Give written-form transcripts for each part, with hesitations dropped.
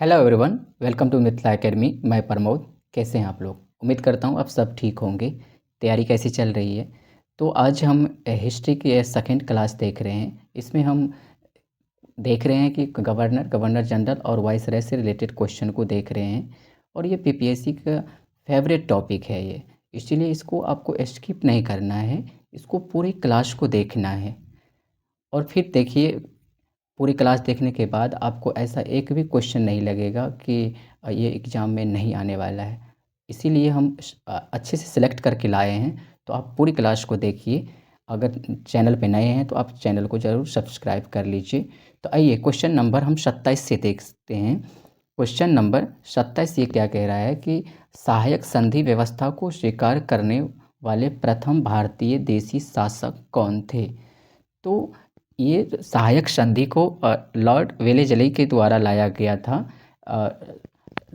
Hello everyone, welcome to Mithila academy. मैं प्रमोद। कैसे हैं आप लोग? उम्मीद करता हूँ आप सब ठीक होंगे। तैयारी कैसी चल रही है? तो आज हम हिस्ट्री की सेकंड क्लास देख रहे हैं। इसमें हम देख रहे हैं कि गवर्नर जनरल और वाइसरॉय से रिलेटेड क्वेश्चन को देख रहे हैं। और ये पीपीएससी का फेवरेट टॉपिक है ये, इसीलिए इसको आपको स्किप नहीं करना है, इसको पूरी क्लास को देखना है। और फिर देखिए, पूरी क्लास देखने के बाद आपको ऐसा एक भी क्वेश्चन नहीं लगेगा कि ये एग्ज़ाम में नहीं आने वाला है। इसीलिए हम अच्छे से सिलेक्ट करके लाए हैं। तो आप पूरी क्लास को देखिए। अगर चैनल पे नए हैं तो आप चैनल को ज़रूर सब्सक्राइब कर लीजिए। तो आइए क्वेश्चन नंबर हम 27 से देखते हैं। क्वेश्चन नंबर 27 ये क्या कह रहा है कि सहायक संधि व्यवस्था को स्वीकार करने वाले प्रथम भारतीय देशी शासक कौन थे? तो ये सहायक संधि को लॉर्ड वेलेजली के द्वारा लाया गया था।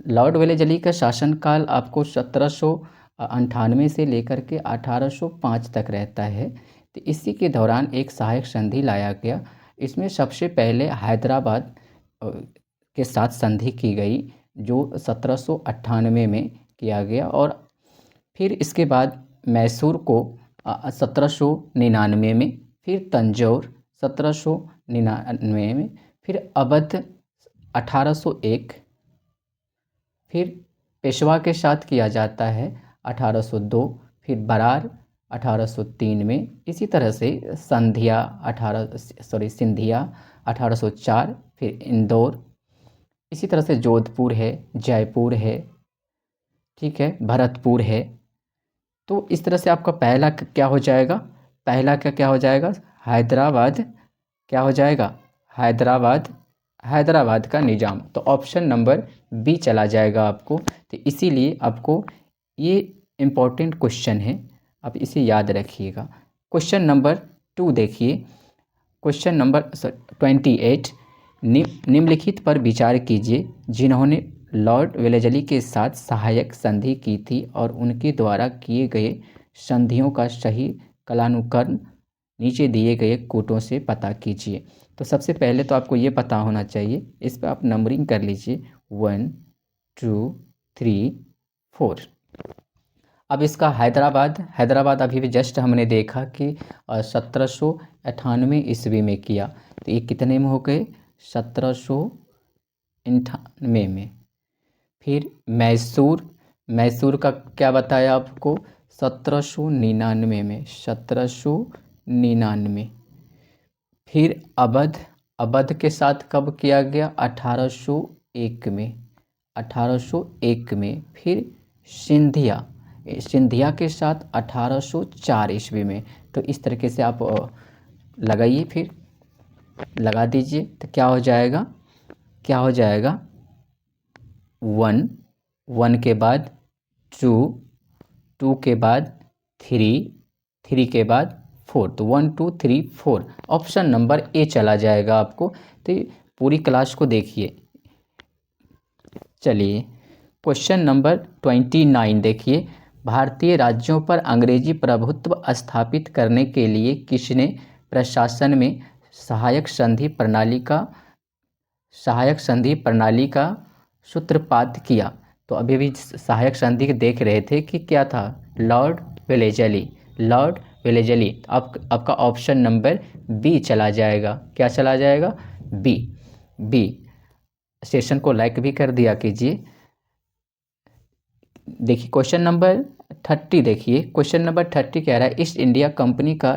लॉर्ड वेलेजली का शासनकाल आपको 1798 से लेकर के 1805 तक रहता है। तो इसी के दौरान एक सहायक संधि लाया गया। इसमें सबसे पहले हैदराबाद के साथ संधि की गई, जो 1798 में किया गया। और फिर इसके बाद मैसूर को 1799 में, फिर तंजौर 1799 में, फिर अवध 1801, फिर पेशवा के साथ किया जाता है 1802, फिर बरार 1803 में। इसी तरह से सिंधिया 1804, फिर इंदौर। इसी तरह से जोधपुर है, जयपुर है, ठीक है, भरतपुर है। तो इस तरह से आपका पहला क्या हो जाएगा? पहला क्या हो जाएगा? हैदराबाद। क्या हो जाएगा? हैदराबाद का निज़ाम। तो ऑप्शन नंबर बी चला जाएगा आपको। तो इसीलिए आपको ये इम्पोर्टेंट क्वेश्चन है, आप इसे याद रखिएगा। क्वेश्चन नंबर 2 देखिए। क्वेश्चन नंबर 28, निम्नलिखित पर विचार कीजिए जिन्होंने लॉर्ड वेलेजली के साथ सहायक संधि की थी और उनके द्वारा किए गए संधियों का सही कालानुक्रम नीचे दिए गए कोटों से पता कीजिए। तो सबसे पहले तो आपको ये पता होना चाहिए, इस पर आप नंबरिंग कर लीजिए 1 2 3 4। अब इसका हैदराबाद अभी भी जस्ट हमने देखा कि 1798 ईस्वी में किया। तो ये कितने में हो गए? 1798 में। फिर मैसूर का क्या बताया आपको? 1799 में, 1799। फिर अवध के साथ कब किया गया? 1801 में, 1801 में। फिर सिंधिया के साथ 1804 ईस्वी में। तो इस तरीके से आप लगाइए, फिर लगा दीजिए। तो क्या हो जाएगा? 1 के बाद 2 के बाद 3 के बाद 4। तो 1 2 3 4 ऑप्शन नंबर ए चला जाएगा आपको। तो पूरी क्लास को देखिए। चलिए क्वेश्चन नंबर 29 देखिए। भारतीय राज्यों पर अंग्रेजी प्रभुत्व स्थापित करने के लिए किसने प्रशासन में सहायक संधि प्रणाली का सूत्रपात किया? तो अभी भी सहायक संधि देख रहे थे कि क्या था? Lord Wellesley. आपका ऑप्शन नंबर बी चला जाएगा। क्या चला जाएगा? बी। सेशन को लाइक भी कर दिया कीजिए। देखिए क्वेश्चन नंबर 30 देखिए। क्वेश्चन नंबर 30 कह रहा है, ईस्ट इंडिया कंपनी का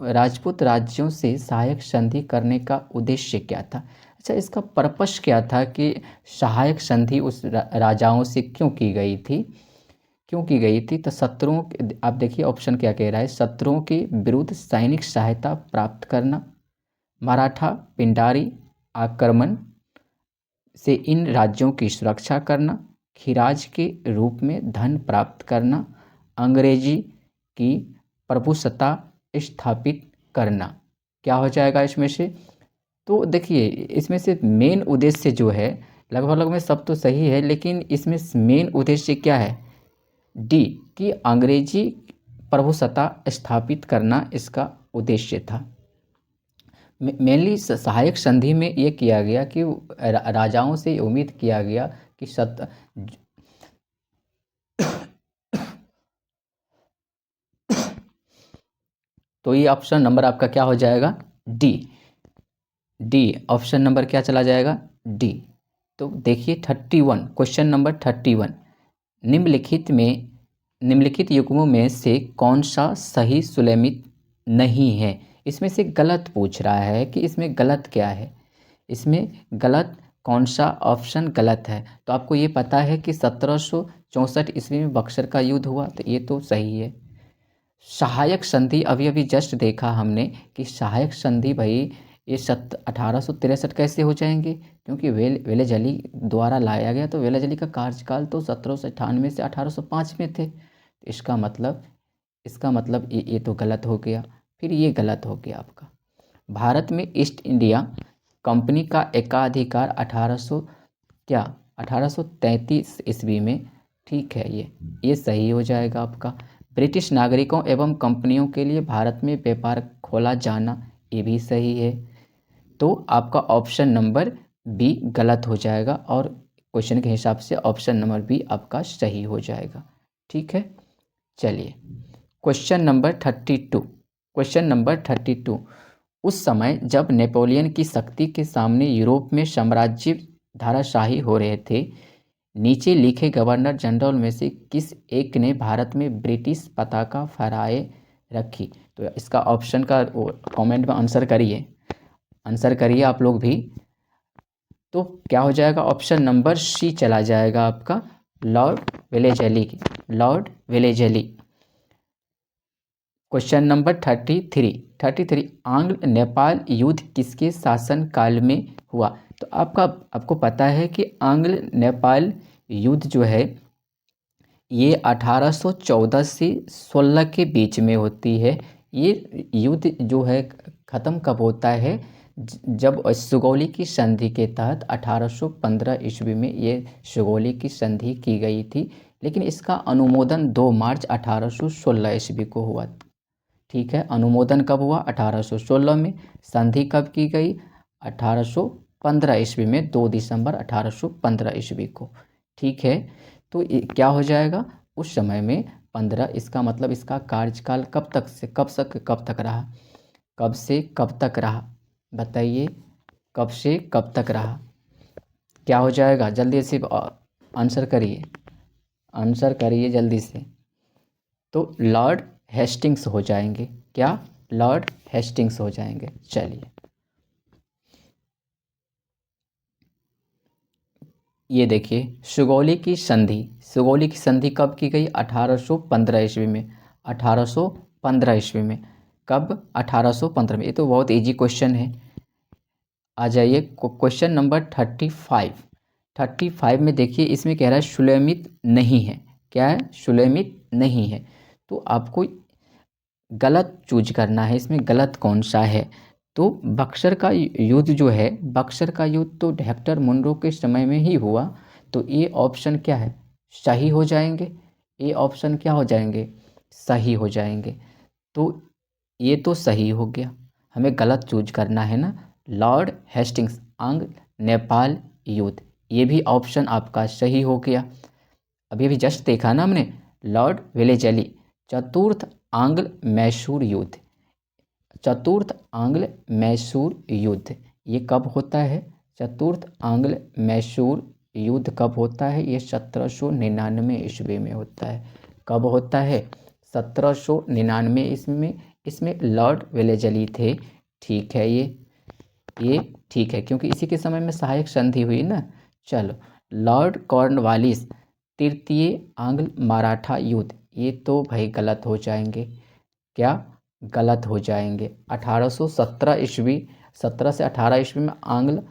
राजपूत राज्यों से सहायक संधि करने का उद्देश्य क्या था? अच्छा, इसका पर्पस क्या था कि सहायक संधि उस राजाओं से क्यों की गई थी? तो शत्रुओं, आप देखिए ऑप्शन क्या कह रहा है। शत्रुओं के विरुद्ध सैनिक सहायता प्राप्त करना, मराठा पिंडारी आक्रमण से इन राज्यों की सुरक्षा करना, खिराज के रूप में धन प्राप्त करना, अंग्रेजी की प्रभुसत्ता स्थापित करना। क्या हो जाएगा इसमें से? तो देखिए, इसमें से मेन उद्देश्य जो है, लगभग में सब तो सही है, लेकिन इसमें मेन उद्देश्य क्या है? डी, कि अंग्रेजी प्रभुसत्ता स्थापित करना इसका उद्देश्य था। मेनली सहायक संधि में ये किया गया कि राजाओं से उम्मीद किया गया कि तो ये ऑप्शन नंबर आपका क्या हो जाएगा? डी। डी ऑप्शन नंबर क्या चला जाएगा? डी। तो देखिए 31, क्वेश्चन नंबर 31, निम्नलिखित युग्मों में से कौन सा सही सुलेमित नहीं है? इसमें से गलत पूछ रहा है कि इसमें गलत क्या है, इसमें गलत कौन सा ऑप्शन गलत है। तो आपको ये पता है कि 1764 ईस्वी में बक्सर का युद्ध हुआ, तो ये तो सही है। सहायक संधि अभी अभी जस्ट देखा हमने कि सहायक संधि भाई ये 1863 कैसे हो जाएंगे, क्योंकि वेलेजली द्वारा लाया गया, तो वेलेजली का कार्यकाल तो 1798 से 1805 में थे। तो इसका मतलब ये तो गलत हो गया। फिर ये गलत हो गया आपका। भारत में ईस्ट इंडिया कंपनी का एकाधिकार 1833 ईस्वी में, ठीक है, ये सही हो जाएगा आपका। ब्रिटिश नागरिकों एवं कंपनियों के लिए भारत में व्यापार खोला जाना, ये भी सही है। तो आपका ऑप्शन नंबर बी गलत हो जाएगा और क्वेश्चन के हिसाब से ऑप्शन नंबर बी आपका सही हो जाएगा। ठीक है, चलिए क्वेश्चन नंबर 32। उस समय जब नेपोलियन की शक्ति के सामने यूरोप में साम्राज्य धाराशाही हो रहे थे, नीचे लिखे गवर्नर जनरल में से किस एक ने भारत में ब्रिटिश पताका फहराए रखी? तो इसका ऑप्शन का कमेंट में आंसर करिए आप लोग भी। तो क्या हो जाएगा? ऑप्शन नंबर सी चला जाएगा आपका, लॉर्ड वेलेजली। क्वेश्चन नंबर 33, आंग्ल नेपाल युद्ध किसके शासन काल में हुआ? तो आपको पता है कि आंग्ल नेपाल युद्ध जो है ये 1814 से 16 के बीच में होती है। ये युद्ध जो है ख़त्म कब होता है? जब सुगौली की संधि के तहत 1815 ईस्वी में ये सुगौली की संधि की गई थी, लेकिन इसका अनुमोदन 2 मार्च 1816 ईस्वी को हुआ। ठीक है, अनुमोदन कब हुआ? 1816 में। संधि कब की गई? 1815 ईस्वी में, 2 दिसंबर 1815 ईस्वी को। ठीक है, तो क्या हो जाएगा? उस समय में 15, इसका मतलब इसका कार्यकाल कब तक रहा? कब से कब तक रहा? बताइए, कब से कब तक रहा? क्या हो जाएगा? जल्दी से आंसर करिए जल्दी से। तो लॉर्ड हेस्टिंग्स हो जाएंगे। क्या? लॉर्ड हेस्टिंग्स हो जाएंगे। चलिए ये देखिए, सुगौली की संधि कब की गई? 1815 ईस्वी में। 1815 ईस्वी में। कब? 1815 में। ये तो बहुत इजी क्वेश्चन है। आ जाइए क्वेश्चन नंबर 35 में देखिए, इसमें कह रहा है सुलेमित नहीं है। क्या है? सुलेमित नहीं है। तो आपको गलत चूज करना है, इसमें गलत कौन सा है? तो बक्सर का युद्ध जो है, बक्सर का युद्ध तो हेक्टर मुनरो के समय में ही हुआ। तो ये ऑप्शन क्या है? सही हो जाएंगे। ये ऑप्शन क्या हो जाएंगे? सही हो जाएंगे। तो ये तो सही हो गया, हमें गलत चूज करना है ना। लॉर्ड हेस्टिंग्स, आंग्ल नेपाल युद्ध, ये भी ऑप्शन आपका सही हो गया। अभी जस्ट देखा ना हमने, लॉर्ड वेलेजली। चतुर्थ आंग्ल मैसूर युद्ध ये कब होता है? चतुर्थ आंग्ल मैसूर युद्ध कब होता है? ये 1799 ईस्वी में होता है। कब होता है? 1799 ईस्वी में। इसमें लॉर्ड वेलेजली थे। ठीक है, ये ठीक है, क्योंकि इसी के समय में सहायक संधि हुई ना। चलो, लॉर्ड कॉर्नवालिस, तृतीय आंग्ल मराठा युद्ध, ये तो भाई गलत हो जाएंगे। क्या? गलत हो जाएंगे। 1817 ईस्वी, 17 से 18 ईस्वी में आंग्ल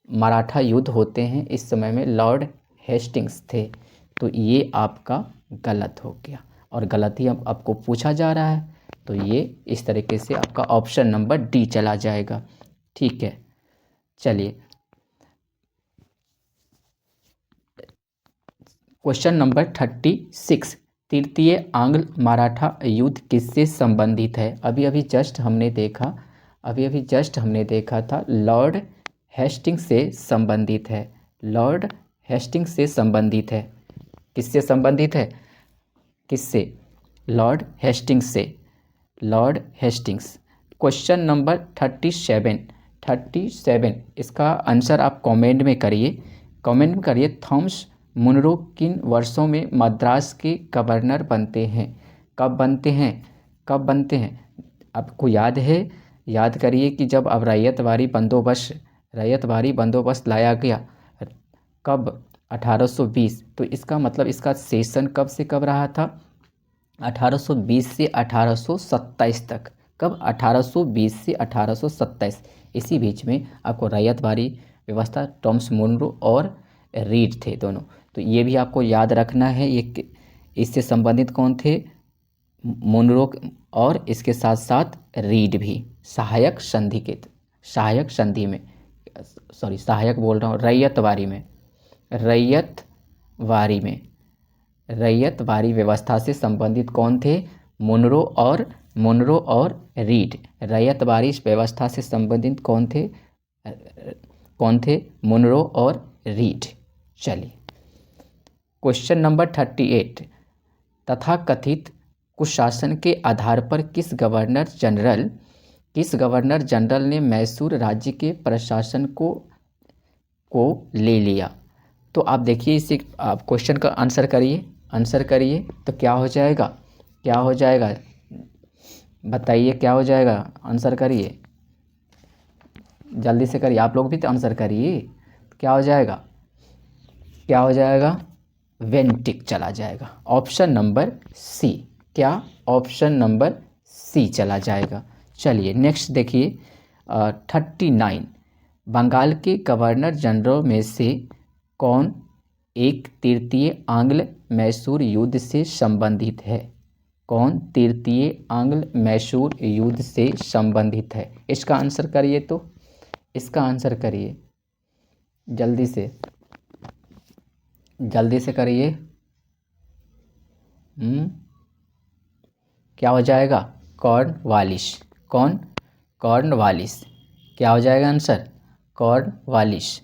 मराठा युद्ध होते हैं। इस समय में लॉर्ड हेस्टिंग्स थे। तो ये आपका गलत हो गया, और गलत ही आपको पूछा जा रहा है। तो ये इस तरीके से आपका ऑप्शन नंबर डी चला जाएगा। ठीक है, चलिए क्वेश्चन नंबर 36, तृतीय आंग्ल मराठा युद्ध किससे संबंधित है? अभी जस्ट हमने देखा अभी अभी जस्ट हमने देखा था लॉर्ड हेस्टिंग्स से संबंधित है। लॉर्ड हेस्टिंग्स से संबंधित है। किससे संबंधित है? किससे? लॉर्ड हेस्टिंग्स से। Lord Hastings. क्वेश्चन नंबर 37 इसका आंसर आप कमेंट में करिए। कमेंट में करिए, थॉमस मुनरो किन वर्षों में मद्रास के गवर्नर बनते हैं? कब बनते हैं? कब बनते हैं? आपको याद है? याद करिए कि जब अब रैयतवारी बंदोबस्त लाया गया, कब? 1820। तो इसका मतलब इसका सेशन कब से कब रहा था? 1820 से 1827 तक। कब? 1820 से 1827। इसी बीच में आपको रैयतवारी व्यवस्था, टॉमस मुनरो और रीड थे दोनों। तो ये भी आपको याद रखना है। ये इससे संबंधित कौन थे? मुनरो और इसके साथ साथ रीड भी सहायक संधि के, सहायक संधि में, सॉरी सहायक बोल रहा हूँ, रैयतवारी में, रैयतवारी व्यवस्था से संबंधित कौन थे? मुनरो और रीड। रैयतवारी व्यवस्था से संबंधित कौन थे? मुनरो और रीड। चलिए क्वेश्चन नंबर 38, तथाकथित कुशासन के आधार पर किस गवर्नर जनरल ने मैसूर राज्य के प्रशासन को ले लिया? तो आप देखिए, इसे आप क्वेश्चन का आंसर करिए तो क्या हो जाएगा? बताइए क्या हो जाएगा? आंसर करिए, जल्दी से करिए, आप लोग भी तो आंसर करिए। क्या हो जाएगा? वेंटिक चला जाएगा। Option number C. क्या? ऑप्शन नंबर सी चला जाएगा। चलिए नेक्स्ट देखिए, 39, बंगाल के गवर्नर जनरल में से कौन एक तृतीय आंग्ल मैसूर युद्ध से संबंधित है? कौन तृतीय आंग्ल मैसूर युद्ध से संबंधित है? इसका आंसर करिए, तो इसका आंसर करिए, जल्दी से करिए। क्या हो जाएगा? कॉर्नवालिस। कॉर्नवालिस। क्या हो जाएगा आंसर? कॉर्नवालिस।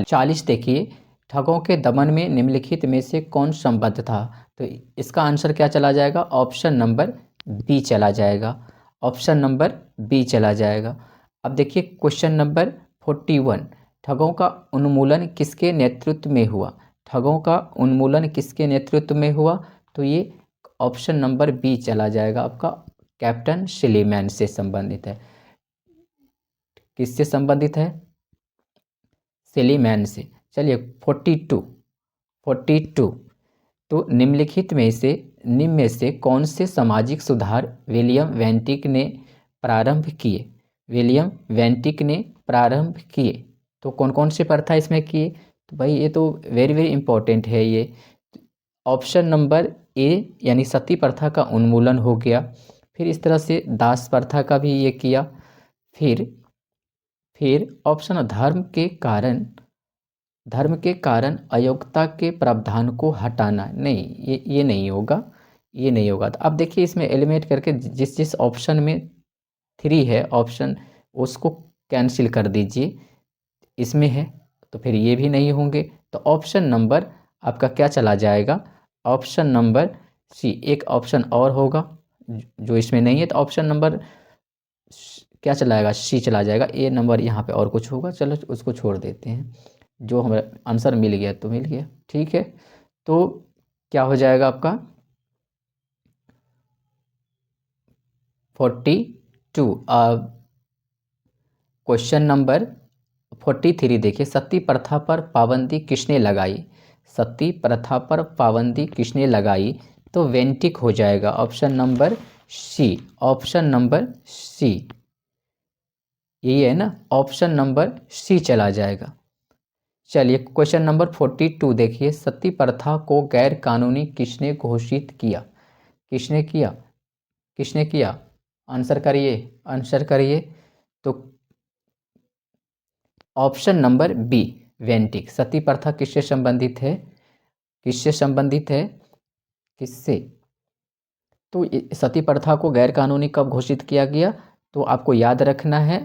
40 देखिए, ठगों के दमन में निम्नलिखित में से कौन संबद्ध था? तो इसका आंसर क्या चला जाएगा? ऑप्शन नंबर बी चला जाएगा। ऑप्शन नंबर बी चला जाएगा। अब देखिए क्वेश्चन नंबर 41, ठगों का उन्मूलन किसके नेतृत्व में हुआ? ठगों का उन्मूलन किसके नेतृत्व में हुआ? तो ये ऑप्शन नंबर बी चला जाएगा आपका, कैप्टन सिलीमैन से संबंधित है। किससे संबंधित है? सिलीमैन से। चलिए 42, तो निम्नलिखित में से कौन से सामाजिक सुधार विलियम वेंटिक ने प्रारंभ किए? तो कौन कौन से प्रथा इसमें किए? तो भाई ये तो वेरी वेरी इंपॉर्टेंट है ये। ऑप्शन नंबर ए यानी सती प्रथा का उन्मूलन हो गया। फिर इस तरह से दास प्रथा का भी ये किया। फिर ऑप्शन धर्म के कारण अयोग्यता के प्रावधान को हटाना। नहीं, ये नहीं होगा। तो अब देखिए इसमें एलिमिनेट करके जिस ऑप्शन में 3 है ऑप्शन, उसको कैंसिल कर दीजिए। इसमें है तो फिर ये भी नहीं होंगे। तो ऑप्शन नंबर आपका क्या चला जाएगा? Option number C. एक ऑप्शन और होगा जो इसमें नहीं है, तो ऑप्शन नंबर क्या चलाएगा? सी चला जाएगा। ए नंबर यहाँ पे और कुछ होगा, चलो उसको छोड़ देते हैं। जो हमें आंसर मिल गया तो मिल गया, ठीक है। तो क्या हो जाएगा आपका? 42। क्वेश्चन नंबर 43 देखिए, सती प्रथा पर पाबंदी किसने लगाई? सती प्रथा पर पाबंदी किसने लगाई? तो वेंटिक हो जाएगा। Option number C. Option number C यही है ना, ऑप्शन नंबर सी चला जाएगा। चलिए क्वेश्चन नंबर 42 देखिए, सती प्रथा को गैर कानूनी किसने घोषित किया? किसने किया? आंसर करिए। तो ऑप्शन नंबर बी, वेंटिक। सती प्रथा किससे संबंधित है? किससे? तो सती प्रथा को गैर कानूनी कब घोषित किया गया? तो आपको याद रखना है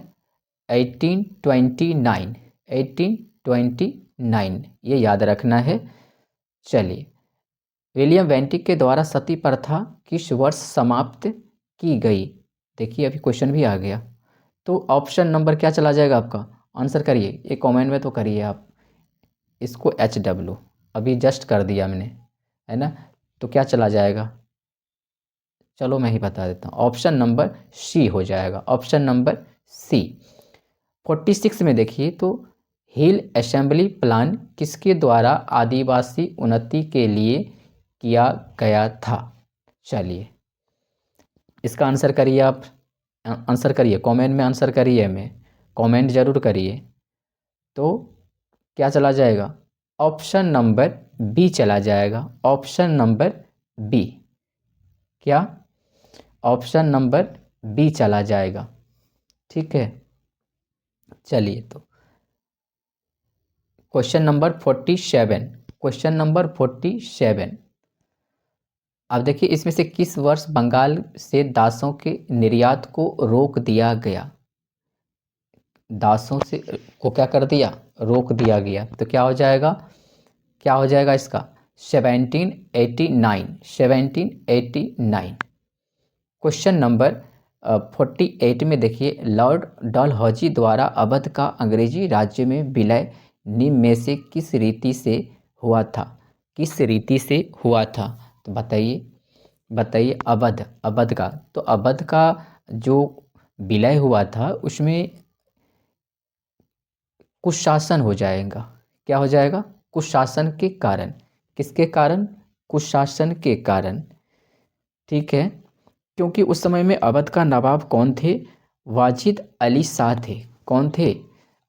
1829, 1829 ये याद रखना है। चलिए, विलियम बेंटिक के द्वारा सती प्रथा किस वर्ष समाप्त की गई? देखिए अभी क्वेश्चन भी आ गया। तो ऑप्शन नंबर क्या चला जाएगा आपका? आंसर करिए, ये कमेंट में तो करिए आप। इसको HW अभी जस्ट कर दिया मैंने, है ना? तो क्या चला जाएगा? चलो मैं ही बता देता हूँ, ऑप्शन नंबर सी हो जाएगा, ऑप्शन नंबर सी। 46 में देखिए तो हिल असेंबली प्लान किसके द्वारा आदिवासी उन्नति के लिए किया गया था? चलिए इसका आंसर करिए आप, आंसर करिए कमेंट में, आंसर करिए, में कमेंट जरूर करिए। तो क्या चला जाएगा? ऑप्शन नंबर बी चला जाएगा, ऑप्शन नंबर बी। क्या? ऑप्शन नंबर बी चला जाएगा। ठीक है, चलिए तो क्वेश्चन नंबर 47, क्वेश्चन नंबर 47। अब देखिए इसमें से किस वर्ष बंगाल से दासों के निर्यात को रोक दिया गया? दासों से को क्या कर दिया? रोक दिया गया। तो क्या हो जाएगा? क्या हो जाएगा इसका? 1789, 1789। क्वेश्चन नंबर 48 में देखिए, लॉर्ड डलहौजी द्वारा अवध का अंग्रेजी राज्य में विलय निम्न में से किस रीति से हुआ था? किस रीति से हुआ था? तो बताइए, बताइए। अवध, अवध का, तो अवध का जो विलय हुआ था उसमें कुशासन हो जाएगा। क्या हो जाएगा? कुशासन के कारण। किसके कारण? कुशासन के कारण। ठीक है, क्योंकि उस समय में अवध का नवाब कौन थे? वाजिद अली शाह थे। कौन थे?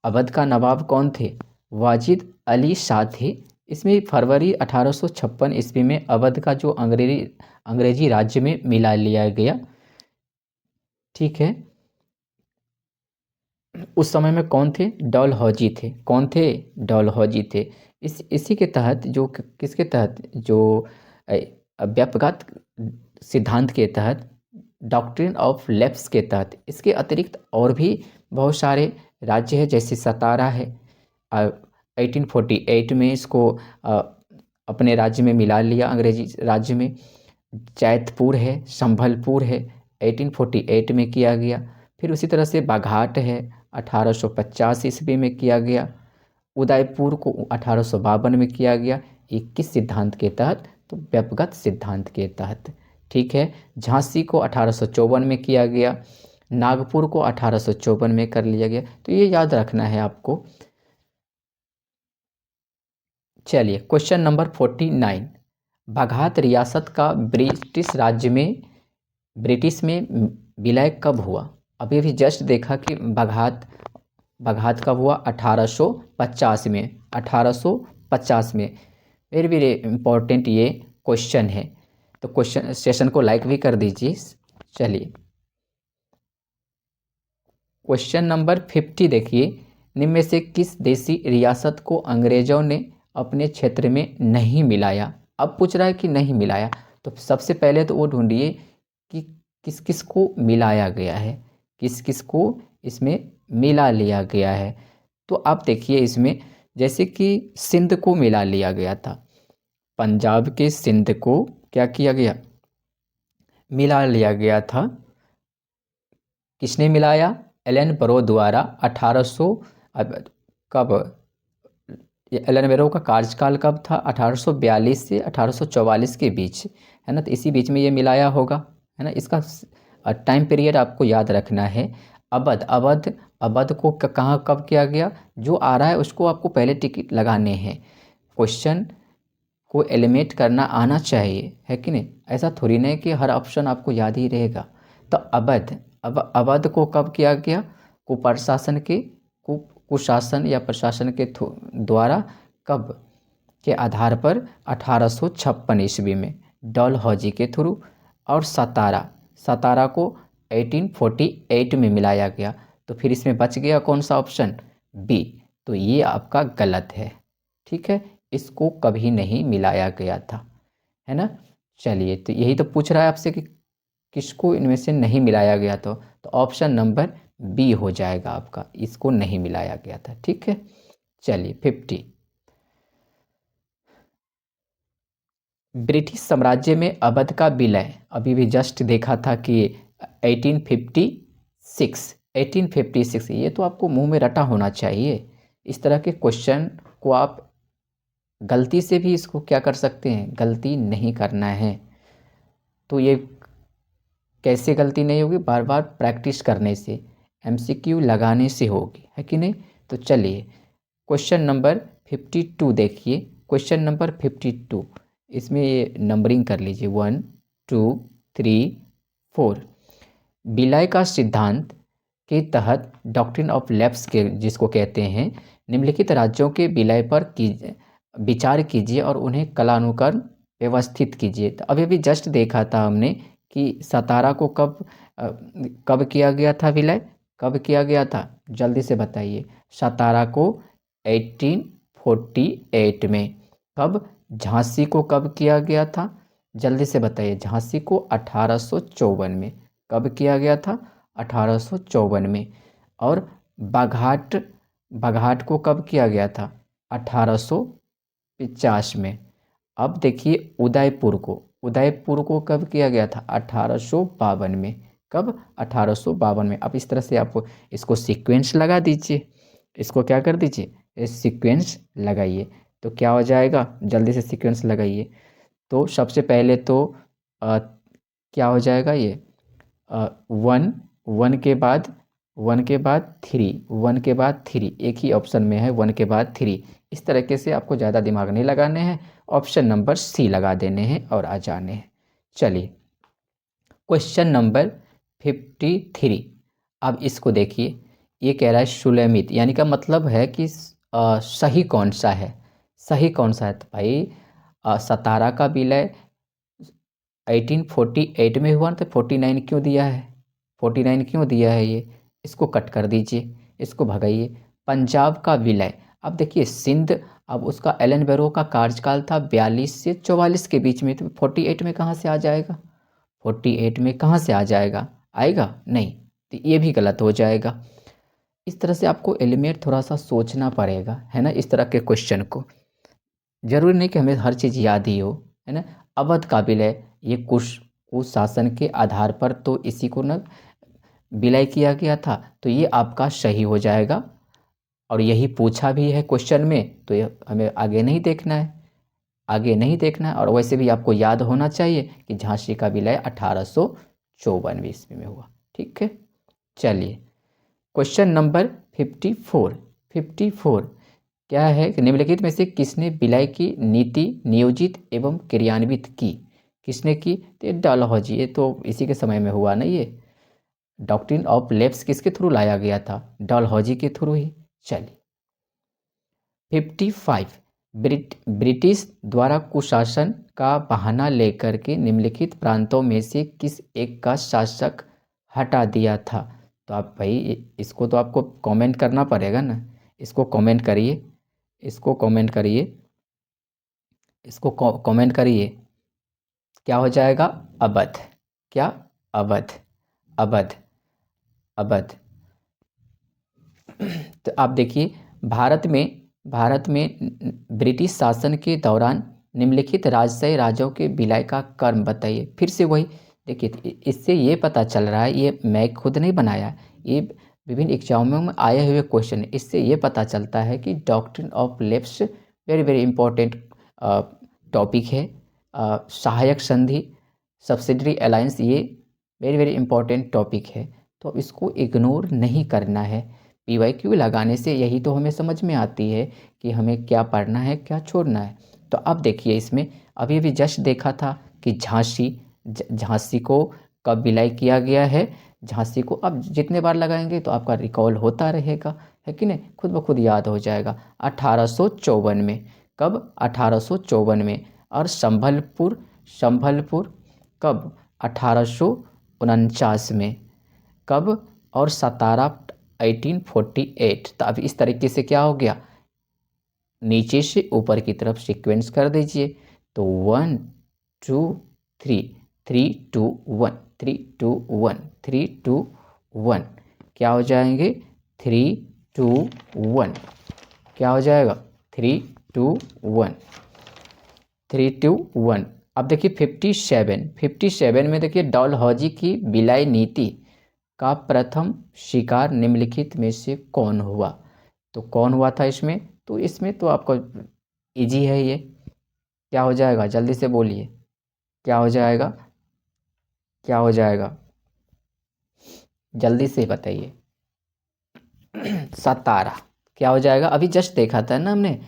अवध का नवाब कौन थे? वाजिद अली शाह थे। इसमें फरवरी 1856 ईस्वी में अवध का जो अंग्रेजी राज्य में मिला लिया गया। ठीक है, उस समय में कौन थे? डलहौजी थे। कौन थे? डलहौजी थे। इसी के तहत जो किसके तहत, जो व्यापकगत सिद्धांत के तहत, डॉक्ट्रिन ऑफ लैप्स के तहत, इसके अतिरिक्त और भी बहुत सारे राज्य हैं, जैसे सतारा है। 1848 में इसको अपने राज्य में मिला लिया, अंग्रेजी राज्य में। जैतपुर है, संभलपुर है, 1848 में किया गया। फिर उसी तरह से बाघाट है, 1850 ईस्वी में किया गया। उदयपुर को 1852 में किया गया। 21 सिद्धांत के तहत, तो व्यापकगत सिद्धांत के तहत। ठीक है, झांसी को 1854 में किया गया। नागपुर को 1854 में कर लिया गया। तो ये याद रखना है आपको। चलिए क्वेश्चन नंबर 49। बाघात रियासत का ब्रिटिश में विलय कब हुआ? अभी भी जस्ट देखा कि बाघात कब हुआ? 1850 में, 1850 में। वेरी वेरी इम्पोर्टेंट ये क्वेश्चन है, तो क्वेश्चन सेशन को लाइक भी कर दीजिए। चलिए क्वेश्चन नंबर 50 देखिए, निम्न में से किस देसी रियासत को अंग्रेजों ने अपने क्षेत्र में नहीं मिलाया? अब पूछ रहा है कि नहीं मिलाया, तो सबसे पहले तो वो ढूंढिए कि किस किस को मिलाया गया है, किस किस को इसमें मिला लिया गया है। तो आप देखिए इसमें, जैसे कि सिंध को मिला लिया गया था, पंजाब के सिंध को क्या किया गया? मिला लिया गया था। किसने मिलाया? एलन बरो द्वारा 1800। कब? एलन बरो का कार्यकाल कब था? 1842 से 1844 के बीच, है ना? तो इसी बीच में ये मिलाया होगा, है ना? इसका टाइम पीरियड आपको याद रखना है। अवध को कहाँ कब किया गया? जो आ रहा है उसको आपको पहले टिकट लगाने हैं। क्वेश्चन को एलिमिनेट करना आना चाहिए, है कि नहीं? ऐसा थोड़ी नहीं कि हर ऑप्शन आपको याद ही रहेगा। तो अवध को कब किया गया? कुप्रशासन के कुशासन या प्रशासन के द्वारा, कब के आधार पर? 1856 ईस्वी में डलहौजी के थ्रू। और सतारा को 1848 में मिलाया गया। तो फिर इसमें बच गया कौन सा ऑप्शन? बी। तो ये आपका गलत है। ठीक है, इसको कभी नहीं मिलाया गया था, है ना? चलिए, तो यही तो पूछ रहा है आपसे कि किसको इनमें से नहीं मिलाया गया था? तो ऑप्शन नंबर बी हो जाएगा आपका, इसको नहीं मिलाया गया था। ठीक है, चलिए 50। ब्रिटिश साम्राज्य में अवध का विलय अभी भी जस्ट देखा था कि 1856, 1856, ये तो आपको मुंह में रटा होना चाहिए। इस तरह के क्वेश्चन को आप गलती से भी इसको क्या कर सकते हैं, गलती नहीं करना है। तो ये कैसे गलती नहीं होगी, बार बार प्रैक्टिस करने से, एमसीक्यू लगाने से होगी, है कि नहीं। तो चलिए क्वेश्चन नंबर 52 देखिए, क्वेश्चन नंबर 52, इसमें ये नंबरिंग कर लीजिए 1 2 3 4। विलय का सिद्धांत के तहत डॉक्ट्रिन ऑफ लैप्स के जिसको कहते हैं, निम्नलिखित राज्यों के विलय पर विचार कीजिए और उन्हें कालानुक्रम व्यवस्थित कीजिए। तो अभी अभी जस्ट देखा था हमने कि सतारा को कब किया गया था विलय, कब किया गया था, जल्दी से बताइए। सतारा को 1848 में। कब? झांसी को कब किया गया था, जल्दी से बताइए। झांसी को 1854 में। कब किया गया था? 1854 में। और बाघाट को कब किया गया था? 1850 में। अब देखिए उदयपुर को कब किया गया था? 1852 में। कब? 1852 में। अब इस तरह से आप इसको सीक्वेंस लगा दीजिए, इसको क्या कर दीजिए, सीक्वेंस लगाइए। तो क्या हो जाएगा, जल्दी से सीक्वेंस लगाइए। तो सबसे पहले तो क्या हो जाएगा ये, 1 के बाद 3, 1 के बाद 3, एक ही ऑप्शन में है 1 के बाद 3। इस तरीके से आपको ज़्यादा दिमाग नहीं लगाने हैं, ऑप्शन नंबर सी लगा देने हैं और आ जाने हैं। चलिए क्वेश्चन नंबर 53, अब इसको देखिए। ये कह रहा है सुलेमित, यानी का मतलब है कि सही कौन सा है, सही कौन सा है। तो भाई सतारा का विलय 1848 में हुआ, तो 49 क्यों दिया है, 49 क्यों दिया है ये, इसको कट कर दीजिए, इसको भगाइए। पंजाब का विलय, अब देखिए सिंध, अब उसका एलन बैरो का कार्यकाल था 42 से 44 के बीच में, तो 48 में कहाँ से आ जाएगा, 48 में कहाँ से आ जाएगा, आएगा नहीं, तो ये भी गलत हो जाएगा। इस तरह से आपको एलिमेंट थोड़ा सा सोचना पड़ेगा, है ना। इस तरह के क्वेश्चन को जरूरी नहीं कि हमें हर चीज़ याद ही हो, है ना। अवध का विलय, ये कुश शासन के आधार पर तो इसी को न विलय किया गया था, तो ये आपका सही हो जाएगा। और यही पूछा भी है क्वेश्चन में, तो ये हमें आगे नहीं देखना है, आगे नहीं देखना है। और वैसे भी आपको याद होना चाहिए कि झांसी का विलय 1854 ईस्वी में हुआ। ठीक है, चलिए क्वेश्चन नंबर 54 क्या है कि निम्नलिखित में से किसने विलय की नीति नियोजित एवं क्रियान्वित की, किसने की, तो डलहौजी, ये तो इसी के समय में हुआ ना। ये डॉक्ट्रिन ऑफ लैप्स किसके थ्रू लाया गया था, डलहौजी के थ्रू ही। चलिए 55, ब्रिटिश द्वारा कुशासन का बहाना लेकर के निम्नलिखित प्रांतों में से किस एक का शासक हटा दिया था। तो आप भाई इसको तो आपको कमेंट करना पड़ेगा ना, इसको कमेंट करिए, इसको कमेंट करिए, इसको कमेंट करिए। क्या हो जाएगा, अवध, क्या, अवध, अवध, अवध। तो आप देखिए भारत में ब्रिटिश शासन के दौरान निम्नलिखित राजशाही राज्यों के विलय का क्रम बताइए। फिर से वही देखिए, इससे ये पता चल रहा है, ये मैं खुद नहीं बनाया, ये विभिन्न एग्जामों में आए हुए क्वेश्चन है। इससे ये पता चलता है कि doctrine of lapse very very important topic है। सहायक संधि, सब्सिडरी अलायंस, ये वेरी वेरी इंपॉर्टेंट टॉपिक है, तो इसको इग्नोर नहीं करना है। PYQ लगाने से यही तो हमें समझ में आती है कि हमें क्या पढ़ना है, क्या छोड़ना है। तो अब देखिए इसमें अभी भी जस्ट देखा था कि झांसी को कब विलय किया गया है। झांसी को अब जितने बार लगाएंगे तो आपका रिकॉल होता रहेगा, है कि नहीं, खुद ब खुद याद हो जाएगा। 1854 में। कब? 1854 में। और संभलपुर कब? 1849 में। कब? और सतारा 1848। तो अब इस तरीके से क्या हो गया, नीचे से ऊपर की तरफ सीक्वेंस कर दीजिए। तो 1 2 3 3 2 1, 3 2 1, 3 2 1 क्या हो जाएंगे? 3 2 1 क्या हो जाएगा? 3 2 1, 3 2 1। अब देखिए 57 में देखिए डलहौजी की विलय नीति का प्रथम शिकार निम्नलिखित में से कौन हुआ? तो कौन हुआ था इसमें? तो इसमें तो आपको इजी है ये। क्या हो जाएगा? जल्दी से बोलिए, क्या हो जाएगा? क्या हो जाएगा? जल्दी से बताइए। सतारा क्या हो जाएगा? अभी जस्ट देखा था ना हमने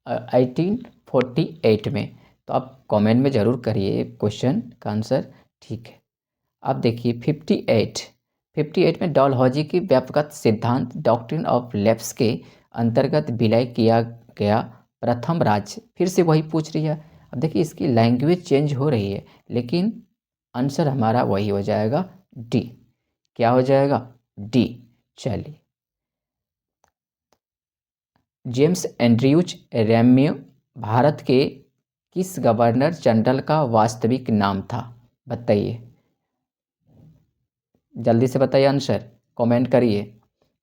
1848 में। तो आप कमेंट में ज़रूर करिए क्वेश्चन का आंसर। ठीक है, अब देखिए 58 में डलहौजी की व्यापक सिद्धांत डॉक्ट्रिन ऑफ लैप्स के अंतर्गत विलय किया गया प्रथम राज्य। फिर से वही पूछ रही है। अब देखिए इसकी लैंग्वेज चेंज हो रही है, लेकिन आंसर हमारा वही हो जाएगा, डी। क्या हो जाएगा? डी। चलिए, जेम्स एंड्रयूज रैम्यो भारत के किस गवर्नर जनरल का वास्तविक नाम था? बताइए, जल्दी से बताइए आंसर, कमेंट करिए।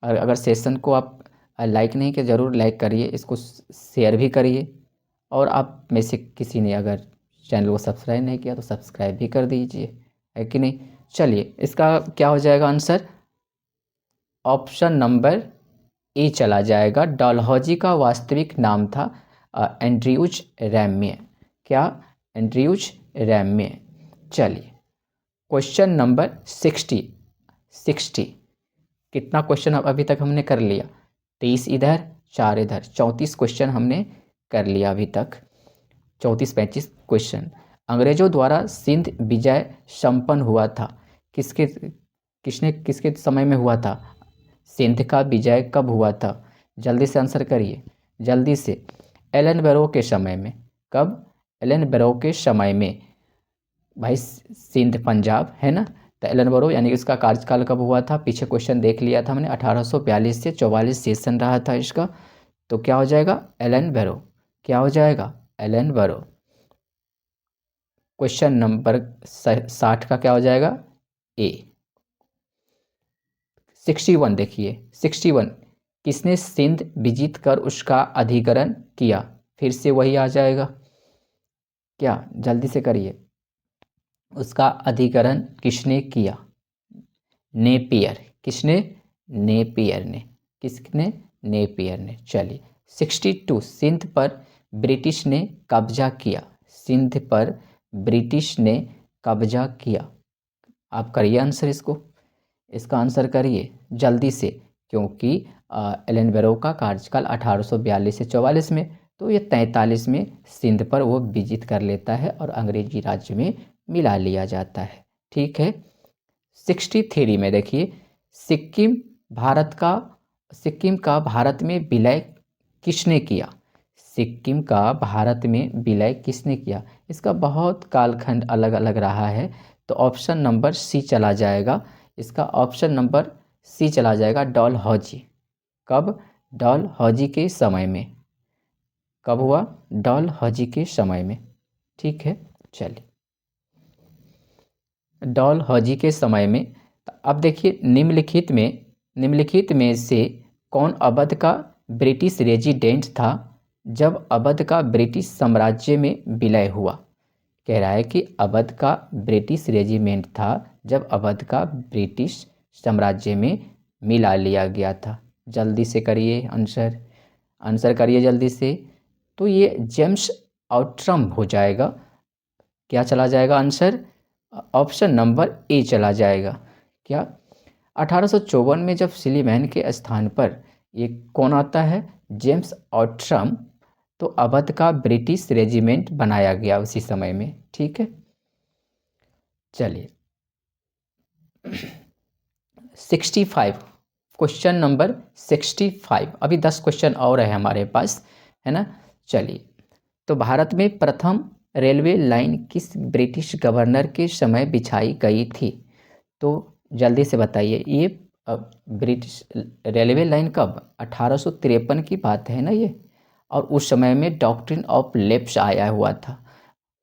और अगर सेशन को आप लाइक नहीं किया, ज़रूर लाइक करिए, इसको शेयर भी करिए। और आप में से किसी ने अगर चैनल को सब्सक्राइब नहीं किया तो सब्सक्राइब भी कर दीजिए, है कि नहीं? चलिए, इसका क्या हो जाएगा आंसर? ऑप्शन नंबर ए चला जाएगा। डलहौजी का वास्तविक नाम था एंड्रयूज रैम्य। क्या? एंड्रयूज रैम्य। चलिए, क्वेश्चन नंबर 60। कितना क्वेश्चन अभी तक हमने कर लिया? 23 इधर, 4 इधर, 34 क्वेश्चन हमने कर लिया अभी तक। 34-35 क्वेश्चन। अंग्रेजों द्वारा सिंध विजय संपन्न हुआ था किसके समय में हुआ था? सिंध का विजय कब हुआ था? जल्दी से आंसर करिए, जल्दी से। एलन बैरो के समय में। कब? एलन बैरो के समय में। भाई सिंध पंजाब है ना, तो एलन बैरो यानी इसका कार्यकाल कब हुआ था? पीछे क्वेश्चन देख लिया था हमने, 1842 से 44 सेशन रहा था इसका। तो क्या हो जाएगा? एलन बैरो। क्या हो जाएगा? एलन बैरो। क्वेश्चन नंबर 60 का क्या हो जाएगा? ए। 61 देखिए, 61 किसने सिंध विजित कर उसका अधिग्रहण किया? फिर से वही आ जाएगा। क्या? जल्दी से करिए, उसका अधिग्रहण किसने किया? नेपियर। किसने? नेपियर ने। किसने? नेपियर ने। चलिए, 62 सिंध पर ब्रिटिश ने कब्जा किया। सिंध पर ब्रिटिश ने कब्जा किया। आप करिए आंसर इसका आंसर करिए जल्दी से, क्योंकि एलन बैरो का कार्यकाल 1842 से 44 में, तो ये 43 में सिंध पर वो विजित कर लेता है और अंग्रेजी राज्य में मिला लिया जाता है। ठीक है, 63 में देखिए, सिक्किम का भारत में विलय किसने किया? सिक्किम का भारत में विलय किसने किया? इसका बहुत कालखंड अलग अलग रहा है, तो ऑप्शन नंबर सी चला जाएगा। इसका ऑप्शन नंबर सी चला जाएगा, डलहौजी। कब? डलहौजी के समय में। कब हुआ? डलहौजी के समय में। ठीक है, चलिए, डलहौजी के समय में। अब देखिए, निम्नलिखित में से कौन अवध का ब्रिटिश रेजिडेंट था जब अवध का ब्रिटिश साम्राज्य में विलय हुआ? कह रहा है कि अवध का ब्रिटिश रेजिमेंट था जब अवध का ब्रिटिश साम्राज्य में मिला लिया गया था। जल्दी से करिए आंसर करिए जल्दी से। तो ये जेम्स आउट्रम हो जाएगा। क्या चला जाएगा आंसर? ऑप्शन नंबर ए चला जाएगा। क्या? 1854 में जब सिलीमैन के स्थान पर ये कौन आता है? James Outram. तो अवध का ब्रिटिश रेजिमेंट बनाया गया उसी समय में। ठीक है, चलिए, 65 क्वेश्चन नंबर 65। अभी 10 क्वेश्चन और है हमारे पास, है ना? चलिए, तो भारत में प्रथम रेलवे लाइन किस ब्रिटिश गवर्नर के समय बिछाई गई थी? तो जल्दी से बताइए, ये ब्रिटिश रेलवे लाइन कब? 1853 की बात है ना ये। और उस समय में डॉक्ट्रिन ऑफ लेप्स आया हुआ था,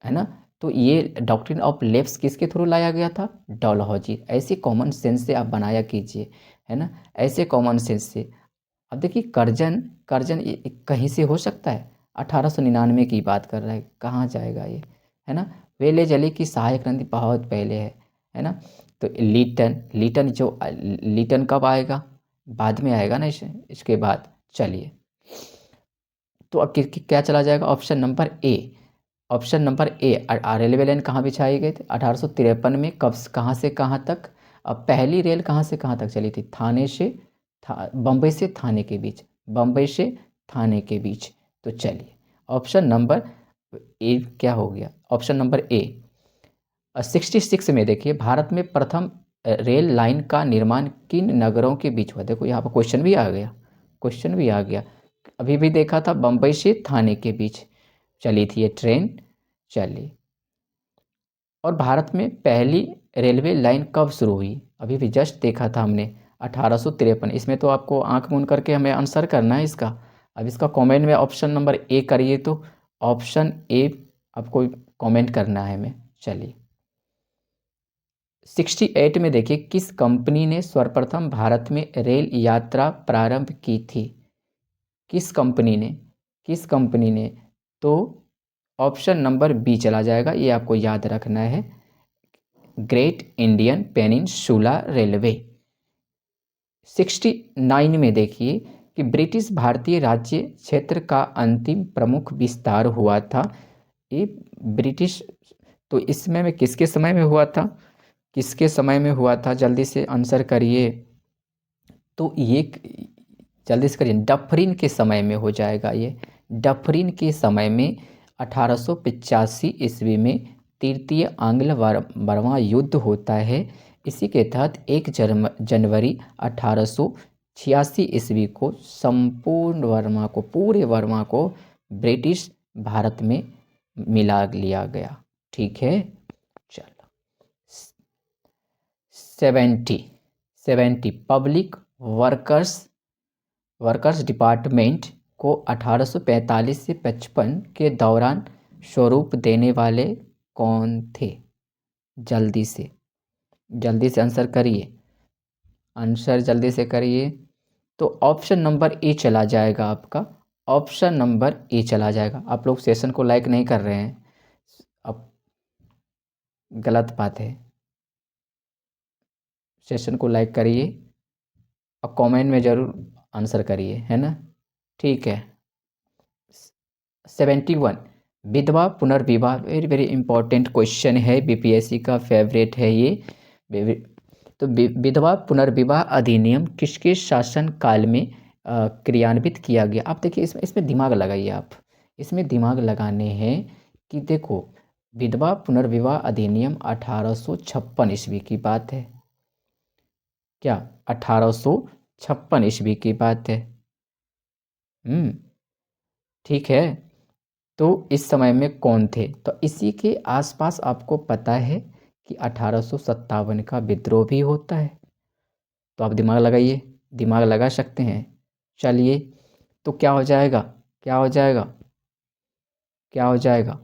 है ना? तो ये डॉक्ट्रिन ऑफ लेफ्ट किसके थ्रू लाया गया था? डलहौजी। ऐसे कॉमन सेंस से आप बनाया कीजिए, है ना, ऐसे कॉमन सेंस से। अब देखिए कर्जन, कर्जन कहीं से हो सकता है, 1899 की बात कर रहा है, कहाँ जाएगा ये, है ना। वेले जले की सहायक ग्रंथि बहुत पहले है ना। तो लीटन, लीटन जो लीटन कब आएगा? बाद में आएगा ना, इसके बाद। चलिए, तो अब क्या चला जाएगा? Option number A. Option number A, railway line कहाँ बिछाए गए थे? 1853 में। कब, कहाँ से कहाँ तक? अब पहली रेल कहाँ से कहाँ तक चली थी? थाने से बम्बई से थाने के बीच, बम्बई से थाने के बीच। तो चलिए, ऑप्शन नंबर ए क्या हो गया? Option number A. 66 में देखिए, भारत में प्रथम रेल लाइन का निर्माण किन नगरों के बीच हुआ? देखो यहाँ पर क्वेश्चन भी आ गया, क्वेश्चन भी आ गया। अभी भी देखा था, बम्बई से थाने के बीच चली थी ये ट्रेन। चलिए, और भारत में पहली रेलवे लाइन कब शुरू हुई? अभी भी जस्ट देखा था हमने, 1853। इसमें तो आपको आंख मूंद करके हमें आंसर करना है इसका। अब इसका कमेंट में ऑप्शन नंबर ए करिए, तो ऑप्शन ए आपको कमेंट करना है हमें। चलिए, 68 में देखिए, किस कंपनी ने सर्वप्रथम भारत में रेल यात्रा प्रारंभ की थी? किस कंपनी ने, किस कंपनी ने? तो ऑप्शन नंबर बी चला जाएगा, ये आपको याद रखना है, ग्रेट इंडियन पेनिनसुला रेलवे। 69 में देखिए कि ब्रिटिश भारतीय राज्य क्षेत्र का अंतिम प्रमुख विस्तार हुआ था। ये ब्रिटिश, तो इसमें में किसके समय में हुआ था? किसके समय में हुआ था? जल्दी से आंसर करिए। तो ये जल्दी से करिए, डफरिन के समय में हो जाएगा ये। डफरिन के समय में 1885 ईस्वी में तृतीय आंग्ल बर्मा युद्ध होता है। इसी के तहत 1 जनवरी 1886 ईस्वी को संपूर्ण वर्मा को, पूरे वर्मा को ब्रिटिश भारत में मिला लिया गया। ठीक है, चलो। 70 पब्लिक वर्कर्स डिपार्टमेंट को 1845 से 55 के दौरान स्वरूप देने वाले कौन थे? जल्दी से आंसर करिए, आंसर जल्दी से करिए। तो ऑप्शन नंबर ए चला जाएगा आपका, ऑप्शन नंबर ए चला जाएगा। आप लोग सेशन को लाइक नहीं कर रहे हैं, अब गलत बात है। सेशन को लाइक करिए और कमेंट में ज़रूर आंसर करिए, है ना। ठीक है। 71 विधवा पुनर्विवाह, वेरी वेरी इंपॉर्टेंट क्वेश्चन है, बीपीएससी का फेवरेट है ये। तो विधवा पुनर्विवाह अधिनियम किसके शासन काल में क्रियान्वित किया गया? आप देखिए, इसमें दिमाग लगाइए आप, इसमें दिमाग लगाने हैं कि देखो, विधवा पुनर्विवाह अधिनियम 1856 ईस्वी की बात है। क्या 1856 ईस्वी की बात है? ठीक है। तो इस समय में कौन थे? तो इसी के आसपास आपको पता है कि 1857 का विद्रोह भी होता है। तो आप दिमाग लगाइए, दिमाग लगा सकते हैं। चलिए, तो क्या हो जाएगा, क्या हो जाएगा, क्या हो जाएगा?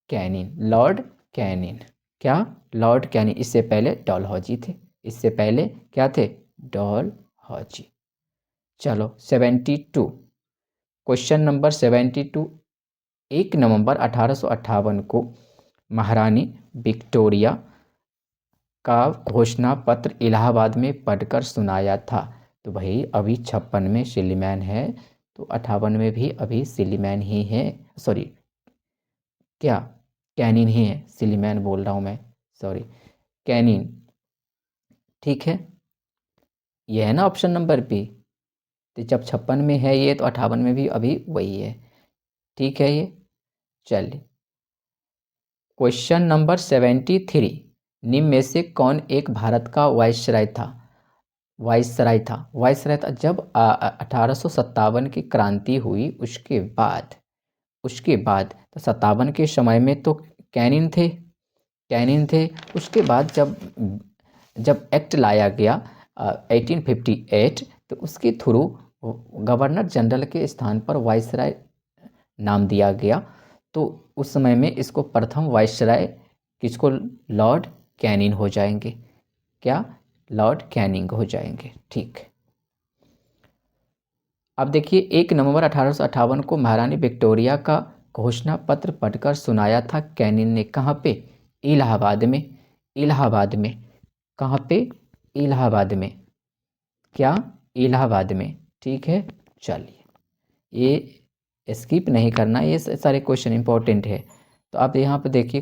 Canning, Lord Canning. क्या? Lord Canning. इससे पहले डलहौजी थे, इससे पहले क्या थे? डलहौजी। चलो 72, क्वेश्चन नंबर 72। 1 नवंबर 1858 को महारानी विक्टोरिया का घोषणा पत्र इलाहाबाद में पढ़कर सुनाया था। तो भाई अभी 56 में सिलीमैन है, तो 58 में भी अभी सिलीमैन ही है, सॉरी क्या, कैनिन ही है, सिलीमैन बोल रहा हूँ मैं, सॉरी, कैनिन। ठीक है, ये है ना ऑप्शन नंबर बी। तो जब 56 में है ये, तो 58 में भी अभी वही है। ठीक है ये। चलिए, क्वेश्चन नंबर 73, निम्न में से कौन एक भारत का वाइसराय था? वाइसराय था जब 1857 की क्रांति हुई, उसके बाद तो 57 के समय में तो कैनिन थे। उसके बाद जब एक्ट लाया गया 1858, तो उसके थ्रू गवर्नर जनरल के स्थान पर वाइसराय नाम दिया गया। तो उस समय में इसको प्रथम वाइसराय किसको, लॉर्ड कैनिंग हो जाएंगे। क्या, लॉर्ड कैनिंग हो जाएंगे। ठीक। अब देखिए 1 नवंबर 1858 को महारानी विक्टोरिया का घोषणा पत्र पढ़कर सुनाया था कैनिंग ने। कहाँ पे, इलाहाबाद में। इलाहाबाद में, कहाँ पे, इलाहाबाद में। क्या, इलाहाबाद में। ठीक है, चलिए ये स्किप नहीं करना, ये सारे क्वेश्चन इंपॉर्टेंट है। तो आप यहाँ पे देखिए